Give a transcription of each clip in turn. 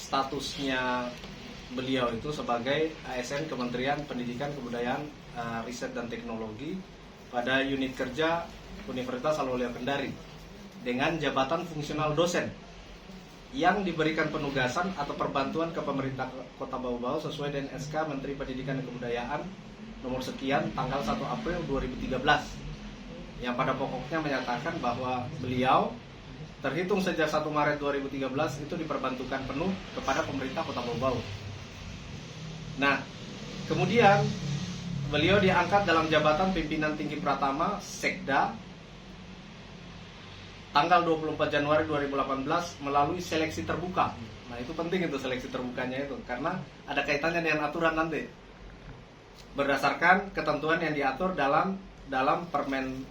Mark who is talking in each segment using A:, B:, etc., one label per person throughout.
A: statusnya beliau itu sebagai ASN Kementerian Pendidikan Kebudayaan, Riset dan Teknologi pada unit kerja Universitas Al-Aulia Kendari dengan jabatan fungsional dosen yang diberikan penugasan atau perbantuan ke pemerintah Kota Bau-Bau sesuai dengan SK Menteri Pendidikan dan Kebudayaan nomor sekian tanggal 1 April 2013 yang pada pokoknya menyatakan bahwa beliau terhitung sejak 1 Maret 2013 itu diperbantukan penuh kepada pemerintah Kota Bau-Bau. Nah, kemudian beliau diangkat dalam jabatan pimpinan tinggi Pratama Sekda tanggal 24 Januari 2018 melalui seleksi terbuka. Nah, itu penting itu seleksi terbukanya itu karena ada kaitannya dengan aturan nanti. Berdasarkan ketentuan yang diatur dalam Permen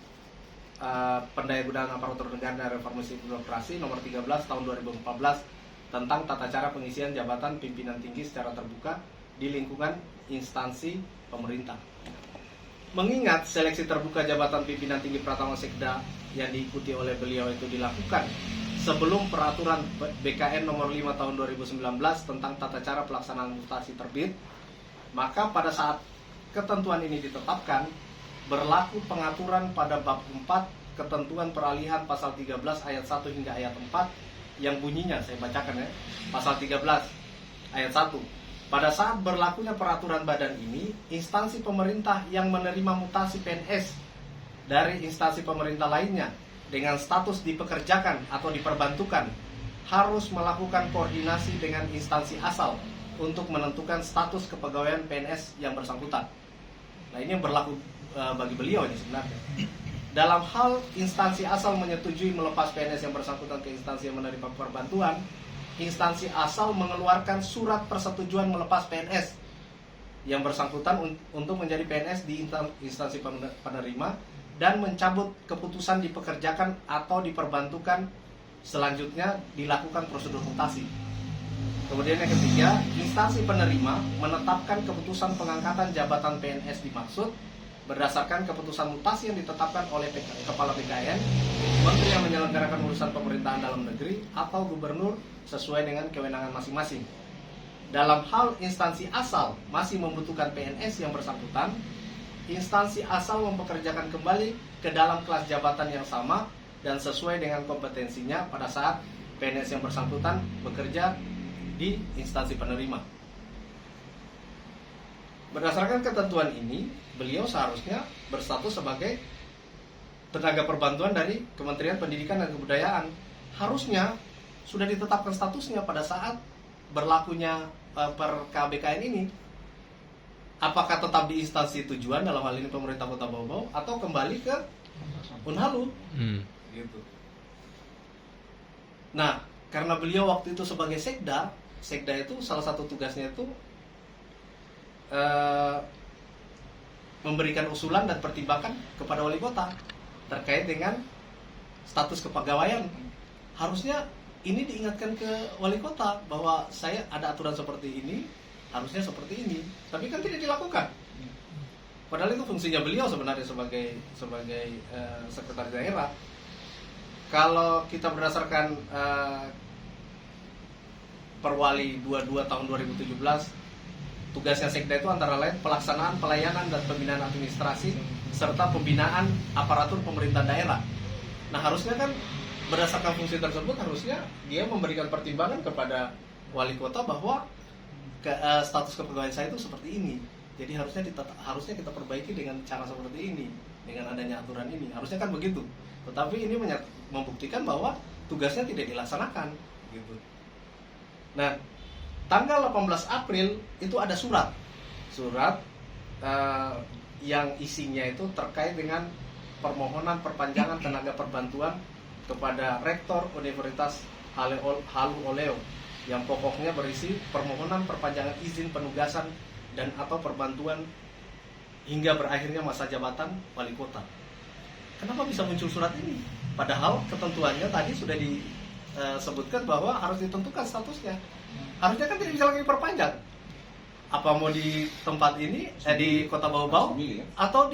A: Pendayagunaan Aparatur Negara dan Reformasi Birokrasi nomor 13 tahun 2014 tentang tata cara pengisian jabatan pimpinan tinggi secara terbuka di lingkungan instansi pemerintah. Mengingat seleksi terbuka jabatan pimpinan tinggi Pratama Sekda yang diikuti oleh beliau itu dilakukan sebelum peraturan BKN nomor 5 tahun 2019 tentang tata cara pelaksanaan mutasi terbit, maka pada saat ketentuan ini ditetapkan, berlaku pengaturan pada bab 4 ketentuan peralihan pasal 13 ayat 1 hingga ayat 4 yang bunyinya, saya bacakan ya, pasal 13 ayat 1. Pada saat berlakunya peraturan badan ini, instansi pemerintah yang menerima mutasi PNS dari instansi pemerintah lainnya dengan status dipekerjakan atau diperbantukan harus melakukan koordinasi dengan instansi asal untuk menentukan status kepegawaian PNS yang bersangkutan. Nah, ini yang berlaku bagi beliau ini sebenarnya. Dalam hal instansi asal menyetujui melepas PNS yang bersangkutan ke instansi yang menerima perbantuan, instansi asal mengeluarkan surat persetujuan melepas PNS yang bersangkutan untuk menjadi PNS di instansi penerima dan mencabut keputusan dipekerjakan atau diperbantukan. Selanjutnya dilakukan prosedur mutasi. Kemudian yang ketiga, instansi penerima menetapkan keputusan pengangkatan jabatan PNS dimaksud berdasarkan keputusan mutasi yang ditetapkan oleh Kepala BKN, Menteri yang menyelenggarakan urusan pemerintahan dalam negeri, atau Gubernur sesuai dengan kewenangan masing-masing. Dalam hal instansi asal masih membutuhkan PNS yang bersangkutan, instansi asal mempekerjakan kembali ke dalam kelas jabatan yang sama dan sesuai dengan kompetensinya pada saat PNS yang bersangkutan bekerja di instansi penerima. Berdasarkan ketentuan ini, beliau seharusnya berstatus sebagai tenaga perbantuan dari Kementerian Pendidikan dan Kebudayaan. Harusnya sudah ditetapkan statusnya pada saat berlakunya per KBKN ini. Apakah tetap di instansi tujuan, dalam hal ini pemerintah Kota Bau-Bau, atau kembali ke Unhalu? Gitu. Nah, karena beliau waktu itu sebagai sekda itu salah satu tugasnya itu memberikan usulan dan pertimbangan kepada wali kota terkait dengan status kepegawaian. Harusnya ini diingatkan ke wali kota bahwa saya ada aturan seperti ini, harusnya seperti ini, tapi kan tidak dilakukan. Padahal itu fungsinya beliau sebenarnya sebagai sekretaris daerah. Kalau kita berdasarkan Perwali 22 tahun 2017, tugasnya sekda itu antara lain pelaksanaan pelayanan dan pembinaan administrasi serta pembinaan aparatur pemerintah daerah. Nah, harusnya kan berdasarkan fungsi tersebut harusnya dia memberikan pertimbangan kepada wali kota bahwa status kepegawaian saya itu seperti ini. Jadi harusnya kita perbaiki dengan cara seperti ini, dengan adanya aturan ini. Harusnya kan begitu. Tetapi ini membuktikan bahwa tugasnya tidak dilaksanakan gitu. Nah, tanggal 18 April itu ada surat yang isinya itu terkait dengan permohonan perpanjangan tenaga perbantuan kepada Rektor Universitas Halu Oleo yang pokoknya berisi permohonan perpanjangan izin penugasan dan atau perbantuan hingga berakhirnya masa jabatan wali kota. Kenapa bisa muncul surat ini? Padahal ketentuannya tadi sudah disebutkan bahwa harus ditentukan statusnya. Harusnya kan tidak bisa lagi diperpanjang. Apa mau di tempat ini, di Kota Bau-Bau, atau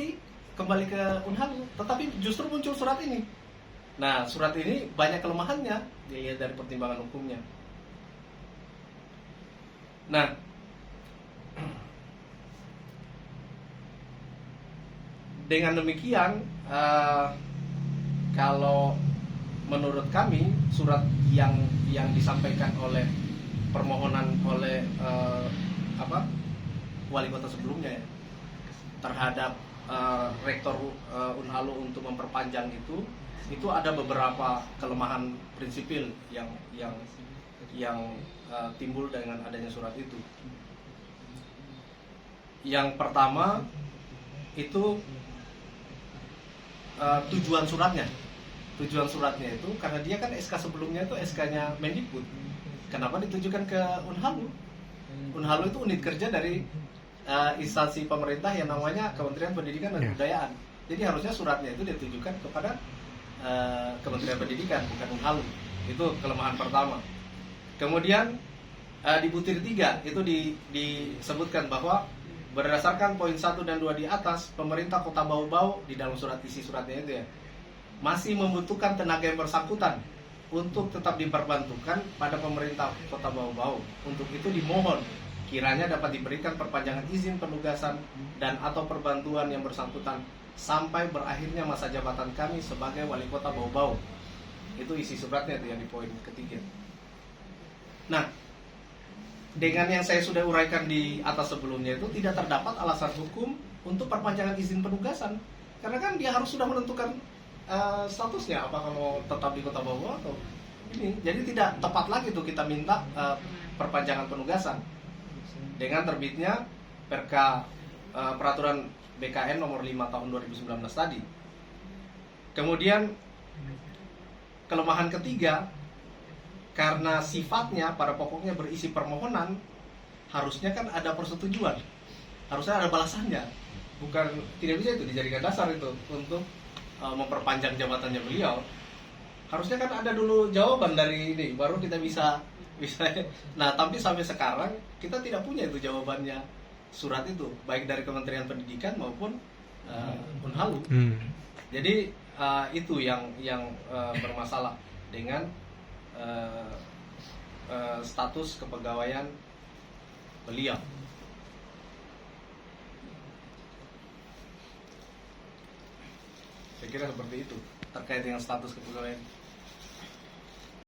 A: kembali ke Unhalu. Tetapi justru muncul surat ini. Nah, surat ini banyak kelemahannya dilihat dari pertimbangan hukumnya. Nah, dengan demikian, kalau menurut kami surat yang disampaikan oleh permohonan oleh wali kota sebelumnya ya, terhadap rektor Unhalu untuk memperpanjang itu ada beberapa kelemahan prinsipil yang timbul dengan adanya surat itu. Yang pertama itu tujuan suratnya itu karena dia kan SK sebelumnya itu SK-nya Mendikbud. Kenapa ditujukan ke Unhalu? Unhalu itu unit kerja dari instansi pemerintah yang namanya Kementerian Pendidikan dan Kebudayaan. Jadi harusnya suratnya itu ditujukan kepada Kementerian Pendidikan, bukan Unhalu. Itu kelemahan pertama. Kemudian di butir 3 itu disebutkan bahwa berdasarkan poin 1 dan 2 di atas, pemerintah Kota Bau-Bau di dalam isi suratnya itu ya, masih membutuhkan tenaga yang bersangkutan untuk tetap diperbantukan pada pemerintah Kota Bau-Bau. Untuk itu dimohon kiranya dapat diberikan perpanjangan izin penugasan dan atau perbantuan yang bersangkutan sampai berakhirnya masa jabatan kami sebagai wali kota Bau-Bau. Itu isi suratnya itu yang di poin ketiga. Nah, dengan yang saya sudah uraikan di atas sebelumnya itu tidak terdapat alasan hukum untuk perpanjangan izin penugasan. Karena kan dia harus sudah menentukan statusnya apakah mau tetap di kota Bau-Bau atau ini. Jadi tidak tepat lagi tuh kita minta perpanjangan penugasan. Dengan terbitnya peraturan BKN nomor 5 tahun 2019 tadi. Kemudian kelemahan ketiga, karena sifatnya pada pokoknya berisi permohonan, harusnya kan ada persetujuan, harusnya ada balasannya, bukan tidak bisa itu dijadikan dasar itu untuk memperpanjang jabatannya beliau. Harusnya kan ada dulu jawaban dari ini, baru kita bisa. Nah, tapi sampai sekarang kita tidak punya itu jawabannya surat itu, baik dari Kementerian Pendidikan maupun Unhalu. Jadi itu yang bermasalah dengan status kepegawaian beliau. Saya kira seperti itu terkait dengan status kepegawaian.